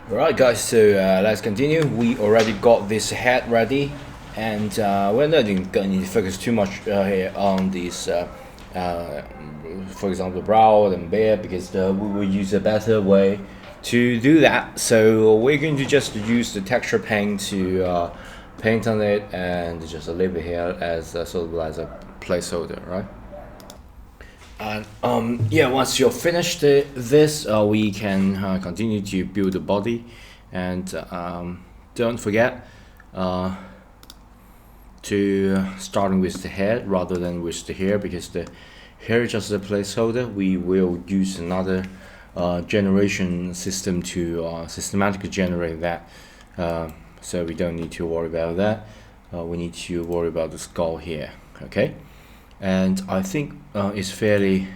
Alright guys, so let's continue. We already got this head ready, and we're not going to focus too much here on these, for example, brow and beard, because we will use a better way to do that. So we're going to just use the texture paint to paint on it and just leave it here as sort of as a placeholder, right? And yeah, once you're finished this, we can continue to build the body, and don't forget to starting with the head rather than with the hair, because the hair is just a placeholder. We will use another generation system to systematically generate that, so we don't need to worry about that. We need to worry about the skull here, okay? And I think it's fairly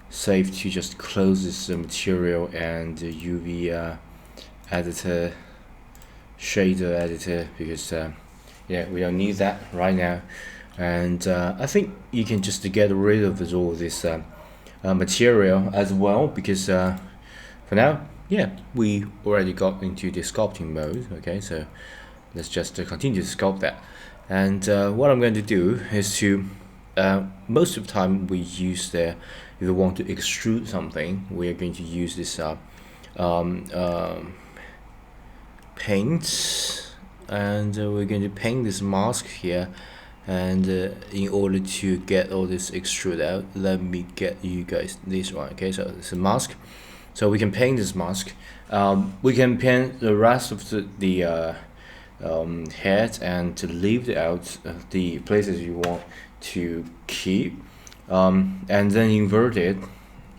safe to just close this material and UV editor, shader editor, because yeah, we don't need that right now. And I think you can just get rid of all this material as well, because for now, yeah, we already got into the sculpting mode. Okay, so let's just continue to sculpt that. And what I'm going to do is to most of the time we use if we want to extrude something, we are going to use this paint, and we're going to paint this mask here. And in order to get all this extrude out, let me get you guys this one. Okay, so it's a mask, so we can paint this mask. We can paint the rest of the head and to leave out the places you want to keep, and then invert it,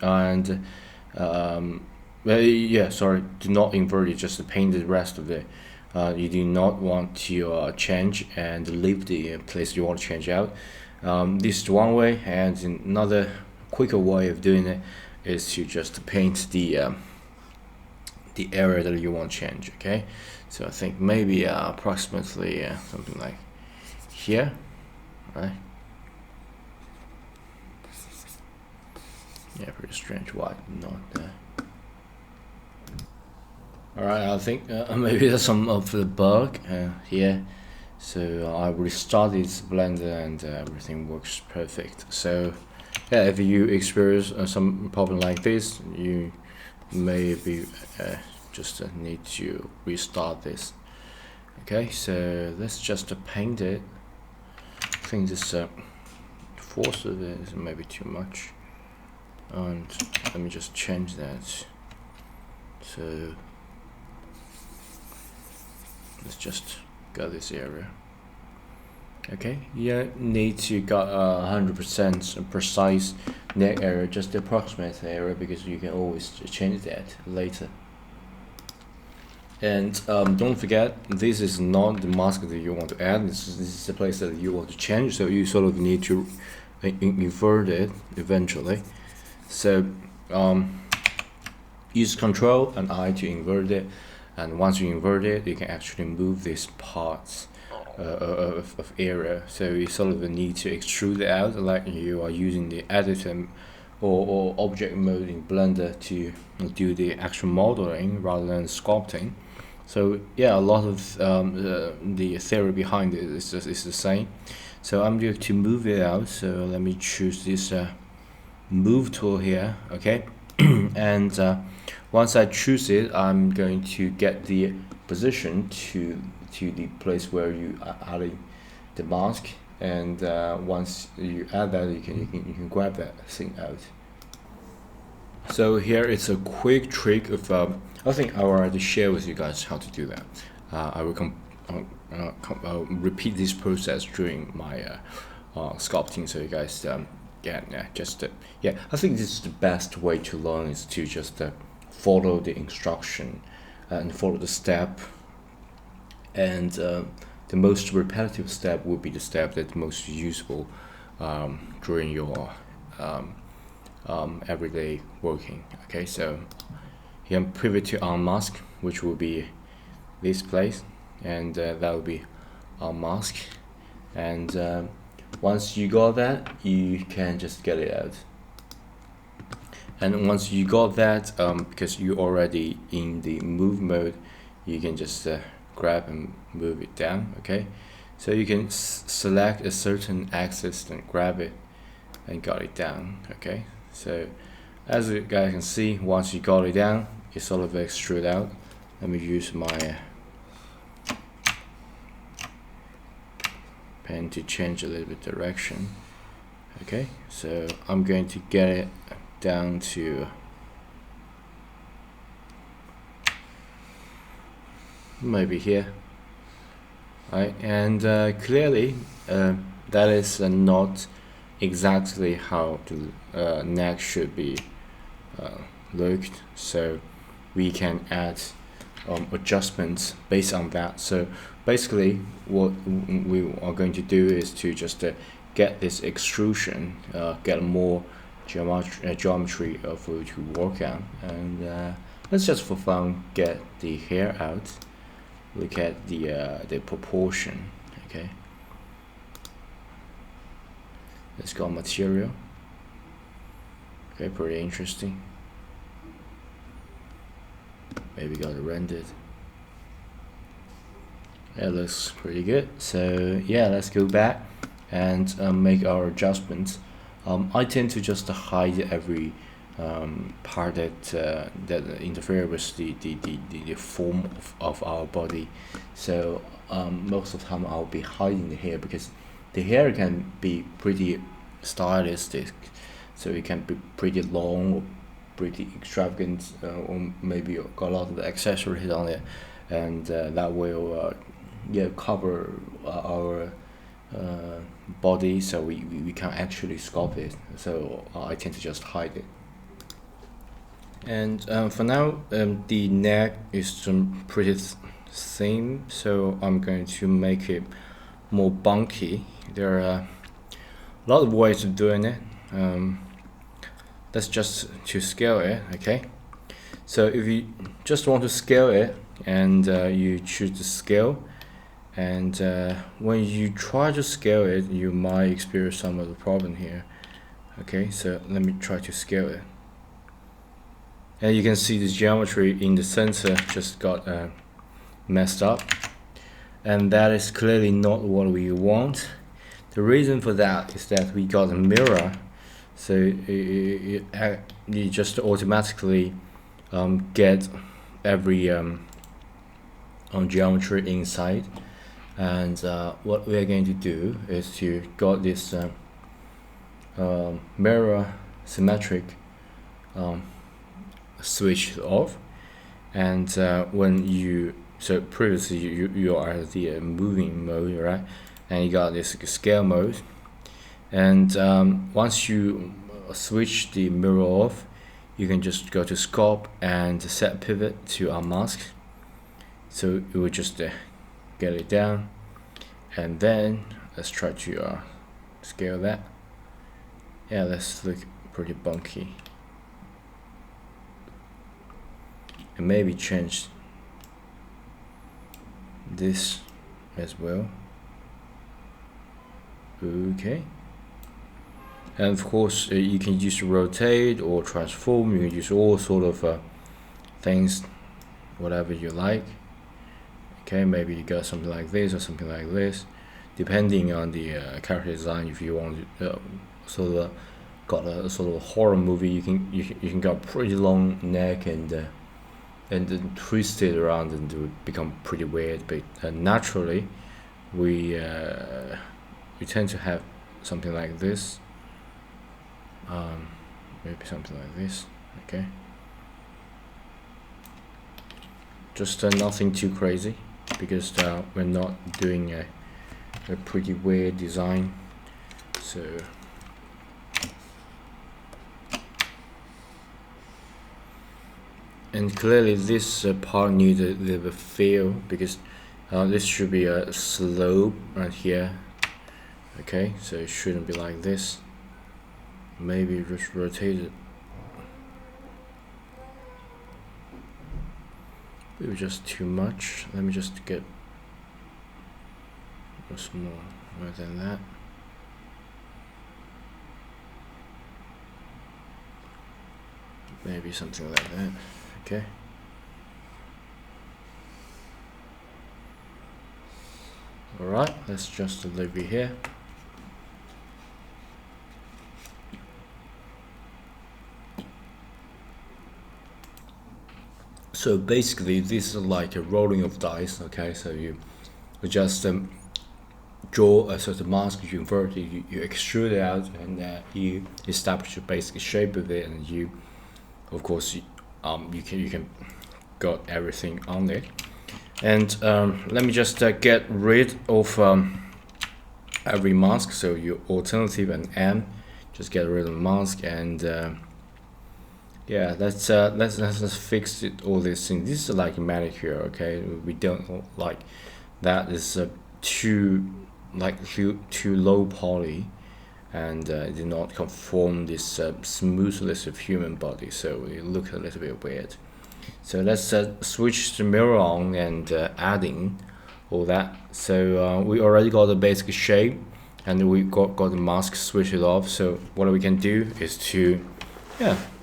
and yeah, sorry, do not invert it, just paint the rest of it. You do not want to change and leave the place you want to change out. This is one way, and another quicker way of doing it is to just paint the area that you want to change. Okay, so I think maybe approximately something like here, right? Yeah, pretty strange. Why not there? Alright, I think maybe there's some of the bug here. So I restarted this blender and everything works perfect. So yeah, if you experience some problem like this, you maybe just need to restart this. Okay, so let's just paint it. I think this force of it is maybe too much, and let me just change that. So let's just go this area. Okay, you don't need to got 100% precise neck area, just the approximate area, because you can always change that later. And don't forget, this is not the mask that you want to add. This is the place that you want to change, so you sort of need to invert it eventually. So use Control and I to invert it, and once you invert it, you can actually move these parts of area. So you sort of need to extrude it out, like you are using the editor or object mode in Blender to do the actual modeling rather than sculpting. So yeah, a lot of the theory behind it is the same. So I'm going to move it out. So let me choose this move tool here. Okay, and once I choose it, I'm going to get the position to the place where you are adding the mask, and once you add that, you can grab that thing out. So here it's a quick trick of I think I already shared with you guys how to do that. I will repeat this process during my sculpting, so you guys yeah, I think this is the best way to learn, is to just follow the instruction and follow the step, and the most repetitive step will be the step that's most useful during your everyday working. Okay, so here I'm pivot to unmask, which will be this place, and that will be unmask, and once you got that, you can just get it out. And once you got that, because you already in the move mode, you can just grab and move it down. Okay, so you can select a certain axis and grab it and got it down. Okay, so as you guys can see, once you got it down, it sort of extrude out. Let me use my pen to change a little bit direction. Okay, so I'm going to get it down to maybe here, right? And clearly that is not exactly how the neck should be looked, so we can add adjustments based on that. So basically what we are going to do is to just get this extrusion, get more geometry for you to work on, and let's just for fun get the hair out. Look at the proportion. Okay, let's go material. Okay, pretty interesting. Maybe got it rendered. It looks pretty good. So yeah, let's go back and make our adjustments. I tend to just hide every part that interfere with the form of our body. So most of the time I'll be hiding the hair, because the hair can be pretty stylistic, so it can be pretty long or pretty extravagant, or maybe got a lot of accessories on it, and that will cover our body, so we can't actually sculpt it. So I tend to just hide it. And for now, the neck is pretty thin, so I'm going to make it more bulky. There are a lot of ways of doing it. That's just to scale it. Okay, so if you just want to scale it, and you choose the scale, and when you try to scale it, you might experience some of the problem here. Okay, so let me try to scale it, and you can see the geometry in the center just got messed up, and that is clearly not what we want. The reason for that is that we got a mirror, so you just automatically get every geometry inside. And what we are going to do is to got this mirror symmetric switch off, and when you, so previously you are the moving mode, right, and you got this scale mode, and once you switch the mirror off, you can just go to sculpt and set pivot to unmask, so it will just get it down, and then let's try to scale that. Yeah, let's look pretty bulky, and maybe change this as well. Okay, and of course you can use rotate or transform. You can use all sort of things, whatever you like. Okay, maybe you got something like this or something like this, depending on the character design. If you want to sort of got a sort of horror movie, you can got pretty long neck and then twist it around and it would become pretty weird. But naturally, we tend to have something like this, maybe something like this. Okay, just nothing too crazy, because we're not doing a pretty weird design. So and clearly this part needs a little bit feel, because this should be a slope right here. Okay, so it shouldn't be like this. Maybe just rotate it. It was just too much. Let me just get some more than that. maybe something like that. Okay. Alright, let's just leave it here. So basically this is like a rolling of dice, okay? So you just draw a sort of mask, you invert it, you extrude it out, and you establish the basic shape of it, and you, of course, you can got everything on it. And let me just get rid of every mask. So you alternative and M, just get rid of the mask, and yeah, let's fix it, all these things. This is like a manicure, okay? We don't like that is too low poly, and did not conform this smoothness of human body, so it look a little bit weird. So let's switch the mirror on and adding all that. So we already got the basic shape, and we got the mask, switch it off. So what we can do is to,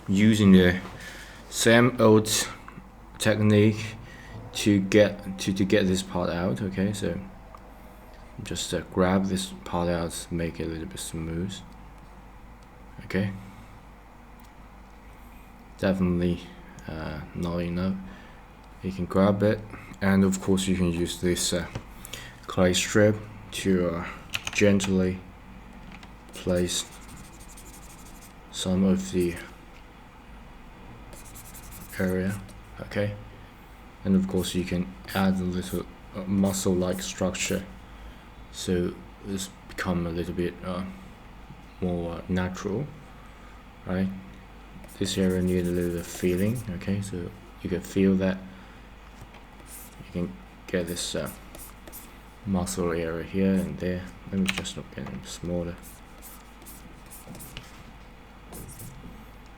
using the same old technique to get this part out. Okay, so just grab this part out, make it a little bit smooth. Okay, definitely not enough. You can grab it, and of course you can use this clay strip to gently place some of the area. Okay, and of course you can add a little muscle-like structure, so this become a little bit more natural, right? This area needs a little feeling. Okay, so you can feel that. You can get this muscle area here and there. Let me just get it smaller.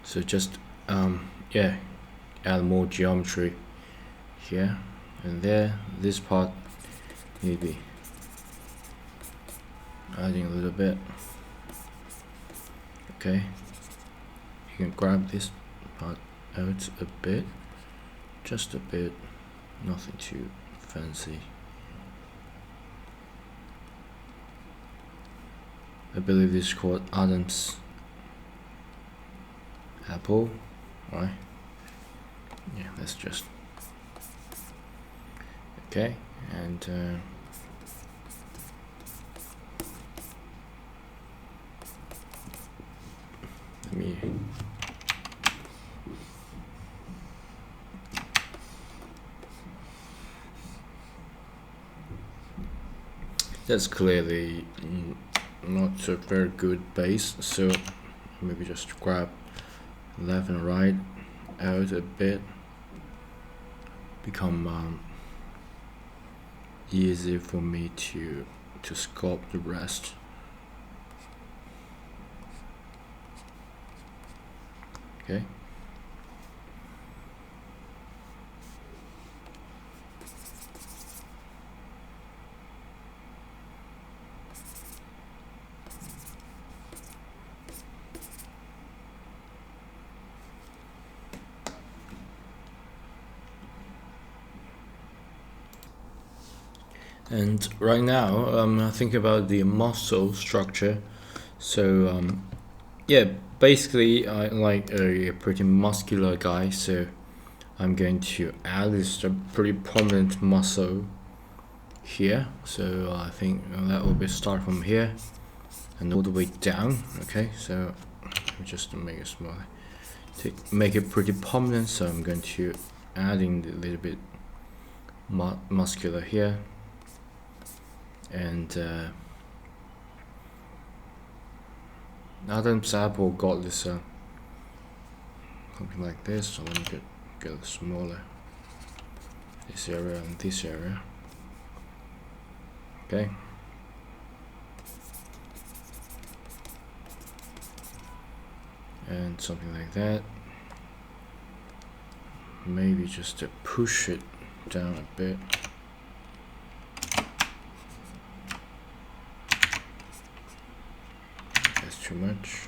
So just add more geometry here and there. This part need to be adding a little bit. Okay, you can grab this part out a bit, just a bit, nothing too fancy. I believe this is called Adam's apple, right? Yeah, that's just okay. And let me that's clearly not a very good base, so maybe just grab left and right out a bit, become easy for me to sculpt the rest. Okay. And right now, I think about the muscle structure. So yeah, basically I like a pretty muscular guy, so I'm going to add this pretty prominent muscle here. So I think that will be start from here and all the way down. Okay, so just to make it smaller, to make it pretty prominent, so I'm going to adding a little bit muscular here. And Adam's apple got this something like this, so let me get it smaller, this area and this area. Okay, and something like that. Maybe just to push it down a bit. Too much.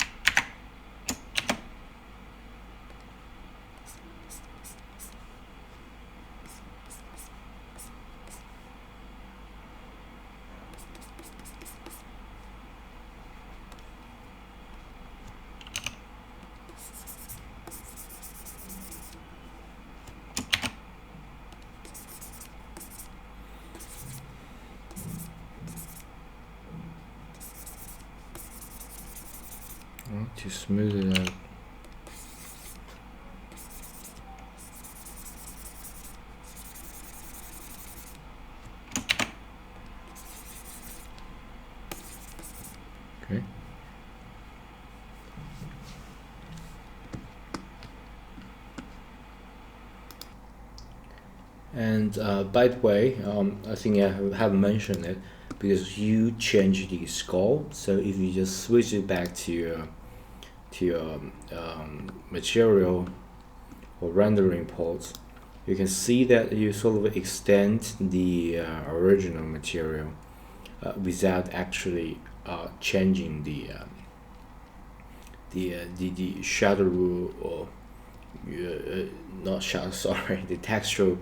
to smooth it out. Okay. And by the way, I think I haven't mentioned it because you change the sculpt. So if you just switch it back to your material or rendering ports, you can see that you sort of extend the original material without actually changing the shadow rule, or not shadow, sorry, the textural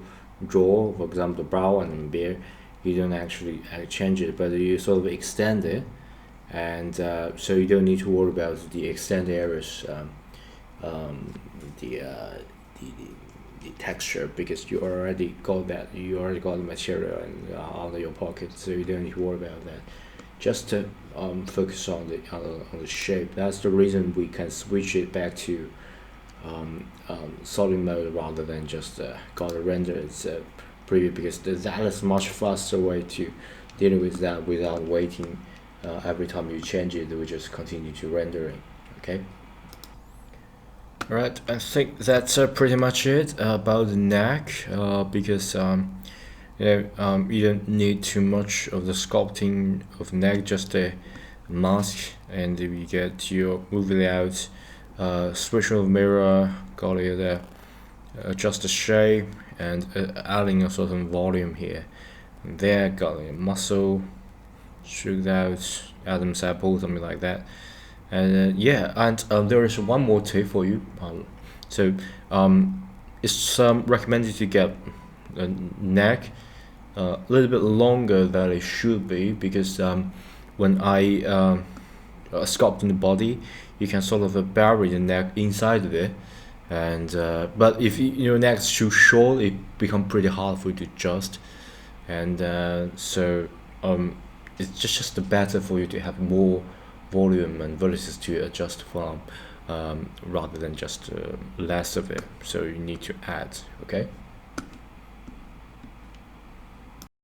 draw, for example, the brow and beard. You don't actually change it, but you sort of extend it, and so you don't need to worry about the extend areas, the texture, because you already got that. You already got the material and out of your pocket, so you don't need to worry about that. Just to focus on the shape. That's the reason we can switch it back to solid mode rather than just gotta render its preview, because that is much faster way to deal with that without waiting every time you change it. We just continue to rendering. Okay. Alright, I think that's pretty much it about the neck, because you don't need too much of the sculpting of the neck, just a mask, and you get your movie layout, switch of mirror, got it, adjust the shape, and adding a certain volume here. And there, got a muscle, shoot out, Adam sample, something like that. And yeah, and there is one more tip for you. It's recommended to get a neck a little bit longer than it should be, because when I sculpt in the body, you can sort of bury the neck inside of it, and but if your neck is too short, it becomes pretty hard for you to adjust, and so it's just better for you to have more volume and vertices to adjust from, rather than just less of it. So you need to add. Okay.